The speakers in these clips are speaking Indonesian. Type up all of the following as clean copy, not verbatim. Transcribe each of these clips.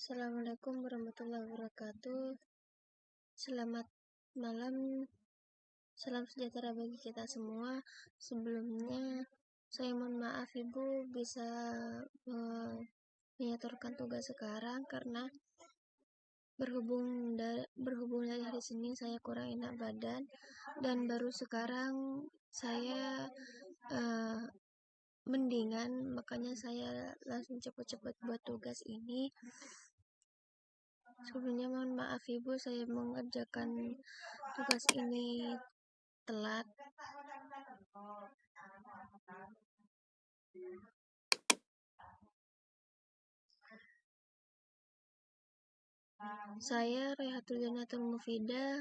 Assalamualaikum warahmatullahi wabarakatuh. Selamat malam, salam sejahtera bagi kita semua. Sebelumnya, saya mohon maaf Ibu bisa menyaturkan tugas sekarang karena berhubung dari hari Senin saya kurang enak badan dan baru sekarang saya mendingan, makanya saya langsung cepat-cepat buat tugas ini. Sebelumnya mohon maaf Ibu, saya mengerjakan tugas ini telat. Saya Rehatul Janatul Mufidah,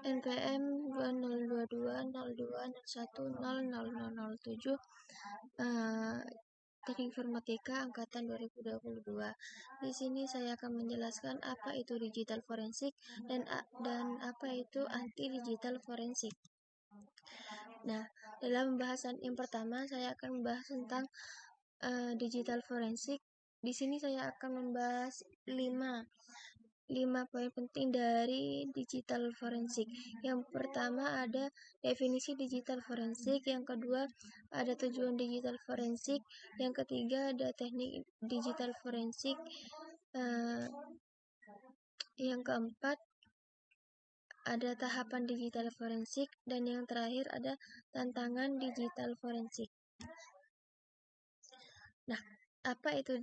NPM 202202010007, Teknik Informatika angkatan 2022. Di sini saya akan menjelaskan apa itu digital forensik dan apa itu anti digital forensik. Nah, dalam pembahasan yang pertama saya akan membahas tentang digital forensik. Di sini saya akan membahas 5 poin penting dari digital forensik. Yang pertama ada definisi digital forensik, yang kedua ada tujuan digital forensik, yang ketiga ada teknik digital forensik, yang keempat ada tahapan digital forensik, dan yang terakhir ada tantangan digital forensik. Nah, apa itu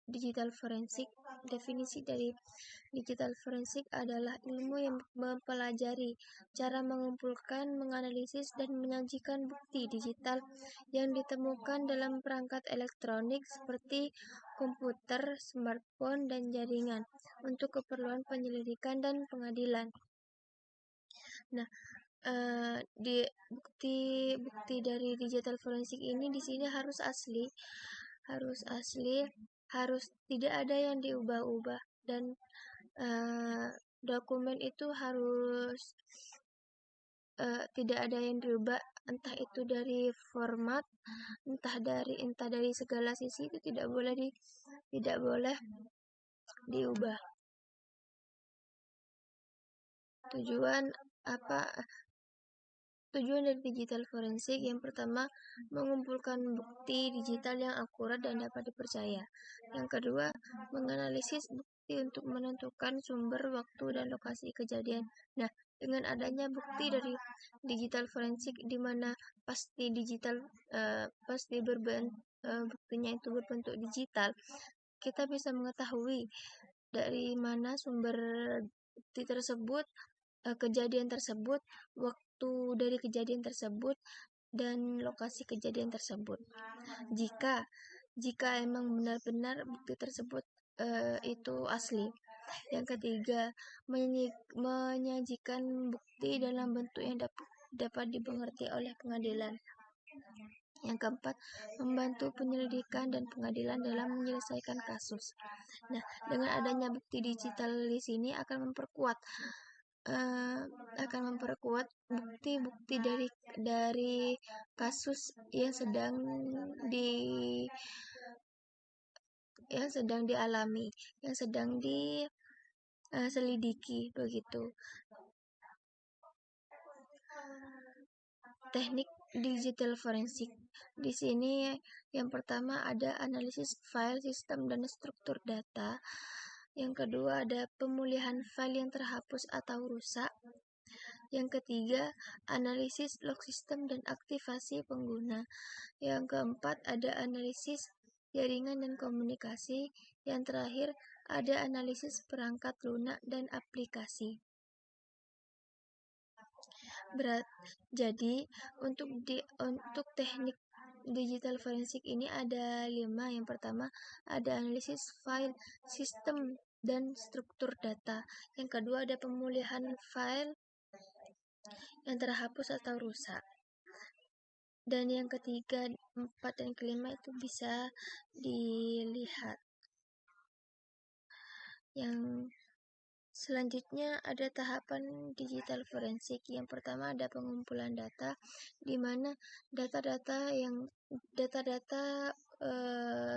digital forensik? Definisi dari digital forensik adalah ilmu yang mempelajari cara mengumpulkan, menganalisis, dan menyajikan bukti digital yang ditemukan dalam perangkat elektronik seperti komputer, smartphone, dan jaringan untuk keperluan penyelidikan dan pengadilan. Nah, bukti dari digital forensik ini di sini harus asli, harus tidak ada yang diubah-ubah, dan dokumen itu harus tidak ada yang diubah, entah itu dari format, entah dari segala sisi, itu tidak boleh diubah. Tujuan dari digital forensik yang pertama, mengumpulkan bukti digital yang akurat dan dapat dipercaya. Yang kedua, menganalisis bukti untuk menentukan sumber, waktu, dan lokasi kejadian. Nah, dengan adanya bukti dari digital forensik di mana buktinya itu berbentuk digital, kita bisa mengetahui dari mana sumber bukti tersebut, kejadian tersebut, waktu dari kejadian tersebut, dan lokasi kejadian tersebut. Jika emang benar-benar bukti tersebut itu asli. Yang ketiga, menyajikan bukti dalam bentuk yang dapat dimengerti oleh pengadilan. Yang keempat, membantu penyelidikan dan pengadilan dalam menyelesaikan kasus. Nah, dengan adanya bukti digital di sini akan memperkuat bukti-bukti dari kasus yang sedang dialami, yang sedang diselidiki begitu. Teknik digital forensik. Di sini yang pertama ada analisis file, sistem, dan struktur data. Yang kedua ada pemulihan file yang terhapus atau rusak. Yang ketiga, analisis log sistem dan aktivasi pengguna. Yang keempat ada analisis jaringan dan komunikasi. Yang terakhir ada analisis perangkat lunak dan aplikasi. Jadi untuk teknik digital forensik ini ada 5. Yang pertama ada analisis file, sistem, dan struktur data. Yang kedua ada pemulihan file yang terhapus atau rusak. Dan yang ketiga, 4, dan kelima itu bisa dilihat. Yang selanjutnya ada tahapan digital forensik. Yang pertama ada pengumpulan data, di mana data-data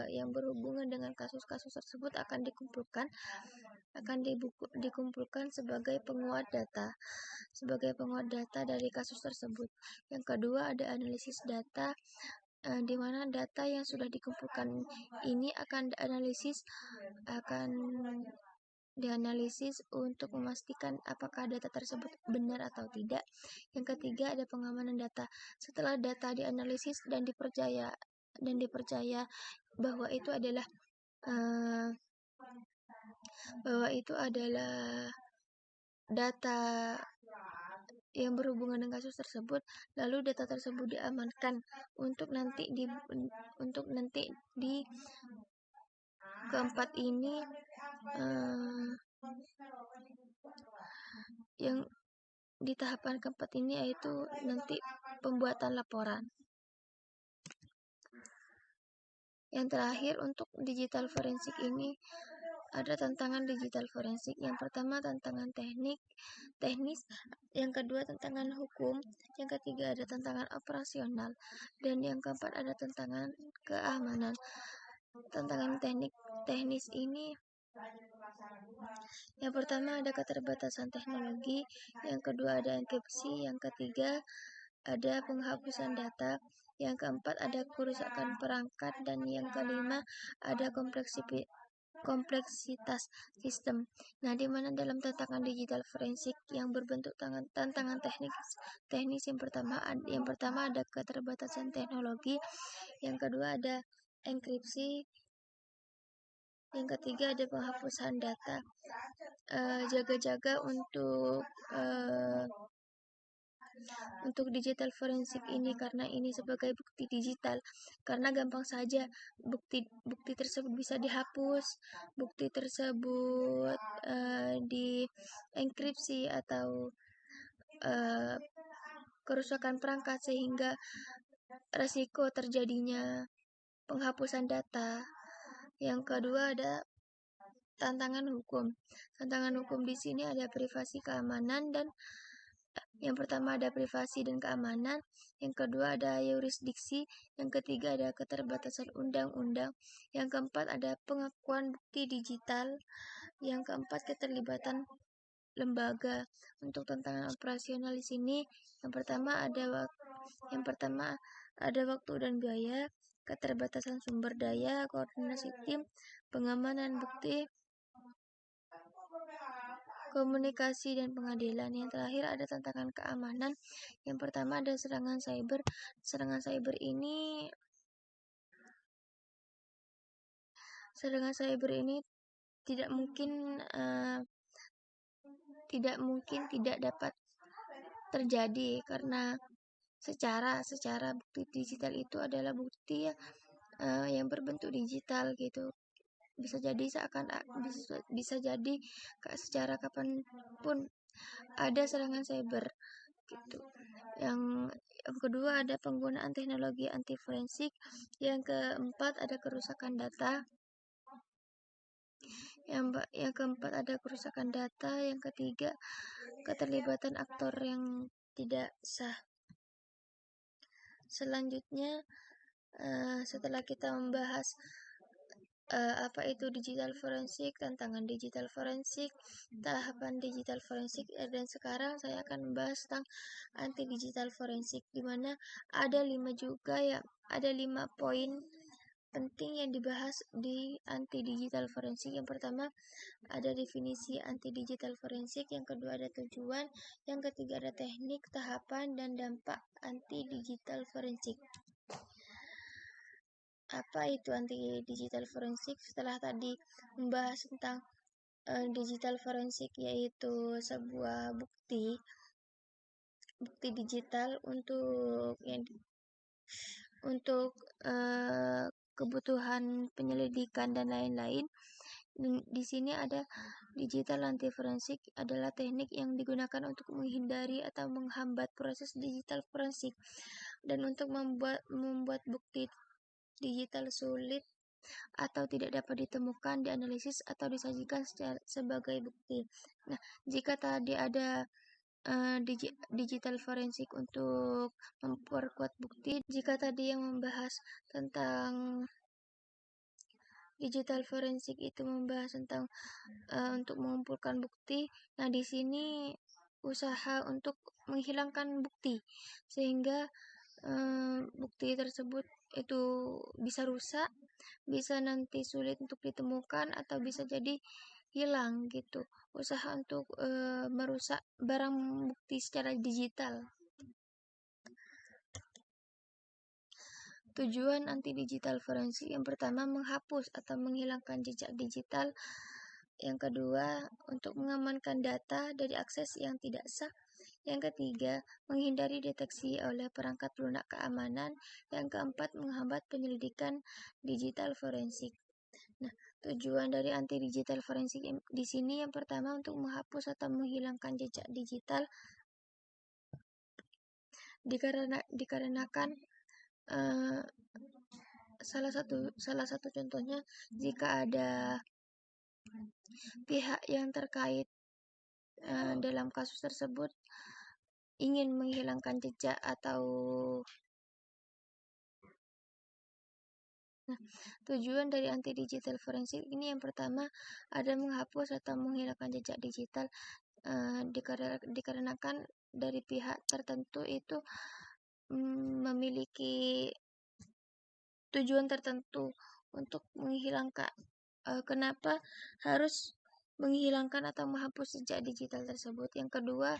yang berhubungan dengan kasus-kasus tersebut akan dikumpulkan sebagai penguat data dari kasus tersebut. Yang kedua ada analisis data, di mana data yang sudah dikumpulkan ini akan dianalisis untuk memastikan apakah data tersebut benar atau tidak. Yang ketiga ada pengamanan data. Setelah data dianalisis dan dipercaya bahwa itu adalah data yang berhubungan dengan kasus tersebut, lalu data tersebut diamankan untuk nanti di keempat ini yang di tahapan keempat ini yaitu nanti pembuatan laporan. Yang terakhir untuk digital forensik ini ada tantangan digital forensik. Yang pertama tantangan teknis, yang kedua tantangan hukum, yang ketiga ada tantangan operasional, dan yang keempat ada tantangan keamanan. Tantangan teknis ini yang pertama ada keterbatasan teknologi, yang kedua ada enkripsi, yang ketiga ada penghapusan data, yang keempat ada kerusakan perangkat, dan yang kelima ada kompleksitas sistem. Nah, di mana dalam tantangan digital forensik yang berbentuk tantangan teknis yang pertama ada keterbatasan teknologi, yang kedua ada enkripsi, yang ketiga ada penghapusan data. Jaga-jaga untuk digital forensik ini karena ini sebagai bukti digital, karena gampang saja bukti tersebut bisa dihapus, bukti tersebut di enkripsi atau kerusakan perangkat sehingga resiko terjadinya penghapusan data. Yang kedua ada tantangan hukum. Tantangan hukum di sini ada privasi keamanan, dan yang pertama ada privasi dan keamanan, yang kedua ada yurisdiksi, yang ketiga ada keterbatasan undang-undang, yang keempat ada pengakuan bukti digital, yang keempat keterlibatan lembaga. Untuk tantangan operasional di sini yang pertama ada waktu dan biaya, keterbatasan sumber daya, koordinasi tim, pengamanan bukti, komunikasi dan pengadilan. Yang terakhir ada tantangan keamanan. Yang pertama ada serangan cyber. Serangan cyber ini tidak mungkin tidak dapat terjadi, karena secara bukti digital itu adalah bukti yang berbentuk digital gitu. Bisa jadi secara kapanpun ada serangan cyber gitu. Yang kedua ada penggunaan teknologi anti forensik, yang keempat ada kerusakan data, yang keempat ada kerusakan data, yang ketiga keterlibatan aktor yang tidak sah. Selanjutnya setelah kita membahas apa itu digital forensik, tantangan digital forensik, tahapan digital forensik, dan sekarang saya akan membahas tentang anti digital forensik, di mana ada 5 poin penting yang dibahas di anti digital forensik. Yang pertama ada definisi anti digital forensik, yang kedua ada tujuan, yang ketiga ada teknik, tahapan, dan dampak anti digital forensik. Apa itu anti digital forensik? Setelah tadi membahas tentang digital forensik, yaitu sebuah bukti digital untuk kebutuhan penyelidikan dan lain-lain. Di sini ada digital anti forensik adalah teknik yang digunakan untuk menghindari atau menghambat proses digital forensik, dan untuk membuat bukti digital sulit atau tidak dapat ditemukan, dianalisis atau disajikan sebagai bukti. Nah, jika tadi ada digital forensik untuk memperkuat bukti, jika tadi yang membahas tentang digital forensik itu membahas tentang untuk mengumpulkan bukti. Nah, di sini usaha untuk menghilangkan bukti sehingga bukti tersebut itu bisa rusak, bisa nanti sulit untuk ditemukan atau bisa jadi hilang gitu. Usaha untuk merusak barang bukti secara digital. Tujuan anti-digital forensik yang pertama menghapus atau menghilangkan jejak digital. Yang kedua, untuk mengamankan data dari akses yang tidak sah. Yang ketiga, menghindari deteksi oleh perangkat lunak keamanan. Yang keempat, menghambat penyelidikan digital forensik. Nah, tujuan dari anti-digital forensik di sini yang pertama untuk menghapus atau menghilangkan jejak digital dikarenakan salah satu contohnya jika ada pihak yang terkait dalam kasus tersebut ingin menghilangkan jejak atau tujuan dari anti digital forensik ini yang pertama ada menghapus atau menghilangkan jejak digital dikarenakan dari pihak tertentu itu memiliki tujuan tertentu untuk menghilangkan. Kenapa harus menghilangkan atau menghapus jejak digital tersebut? Yang kedua,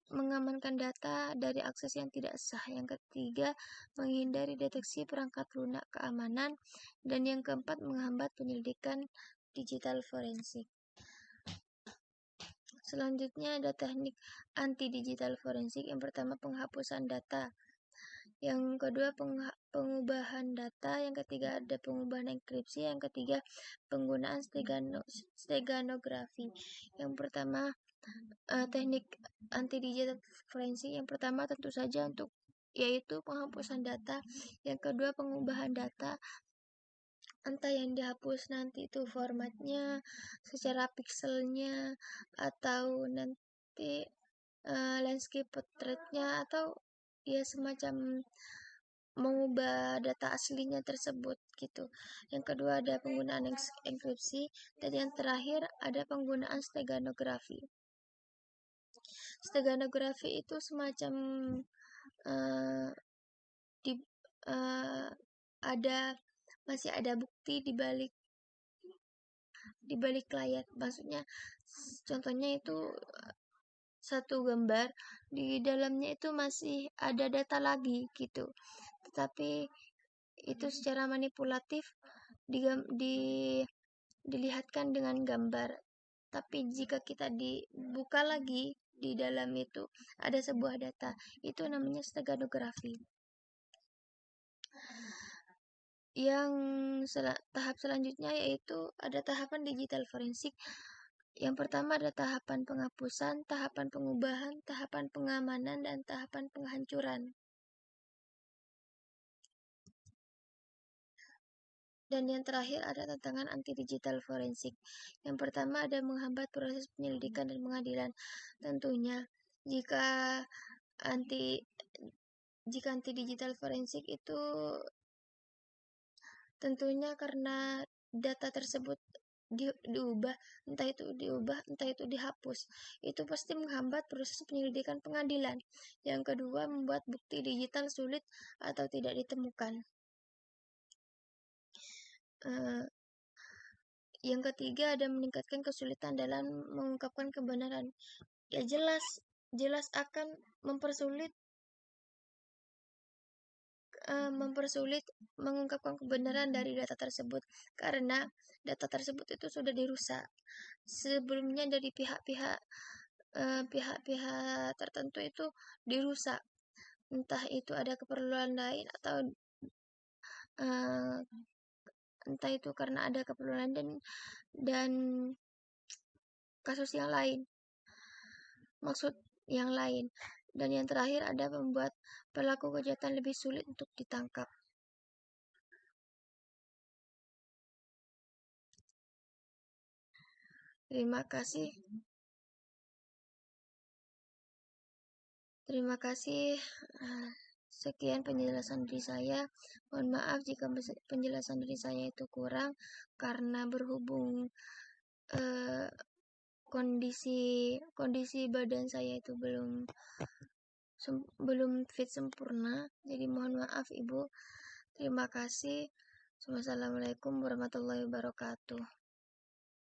mengamankan data dari akses yang tidak sah. Yang ketiga, menghindari deteksi perangkat lunak keamanan. Dan yang keempat, menghambat penyelidikan digital forensik. Selanjutnya ada teknik anti-digital forensik. Yang pertama, penghapusan data. Yang kedua, pengubahan data. Yang ketiga, ada pengubahan enkripsi. Yang ketiga, penggunaan steganografi. Yang pertama, teknik anti-digital forensik yang pertama tentu saja yaitu penghapusan data. Yang kedua, pengubahan data. Entah yang dihapus nanti itu formatnya, secara pixelnya, atau nanti landscape portraitnya, atau ya semacam mengubah data aslinya tersebut gitu. Yang kedua ada penggunaan enkripsi, dan yang terakhir ada penggunaan steganografi. Steganografi itu semacam masih ada bukti di balik layar. Maksudnya contohnya itu satu gambar, di dalamnya itu masih ada data lagi gitu. Tetapi itu secara manipulatif dilihatkan dengan gambar. Tapi jika kita dibuka lagi, di dalam itu ada sebuah data. Itu namanya steganografi. Yang tahap selanjutnya yaitu ada tahapan digital forensik. Yang pertama ada tahapan penghapusan, tahapan pengubahan, tahapan pengamanan, dan tahapan penghancuran. Dan yang terakhir ada tantangan anti-digital forensik. Yang pertama ada menghambat proses penyelidikan dan pengadilan. Tentunya jika anti-digital forensik itu tentunya karena data tersebut diubah, entah itu dihapus, itu pasti menghambat proses penyelidikan pengadilan. Yang kedua, membuat bukti digital sulit atau tidak ditemukan. Yang ketiga ada meningkatkan kesulitan dalam mengungkapkan kebenaran. Ya jelas akan mempersulit mengungkapkan kebenaran dari data tersebut karena data tersebut itu sudah dirusak sebelumnya dari pihak-pihak tertentu itu dirusak, entah itu ada keperluan lain atau entah itu karena ada keperluan dan kasus yang lain, maksud yang lain. Dan yang terakhir ada membuat pelaku kejahatan lebih sulit untuk ditangkap. Terima kasih. Sekian penjelasan dari saya. Mohon maaf jika penjelasan dari saya itu kurang karena berhubung kondisi badan saya itu belum fit sempurna. Jadi mohon maaf Ibu. Terima kasih. Wassalamualaikum warahmatullahi wabarakatuh.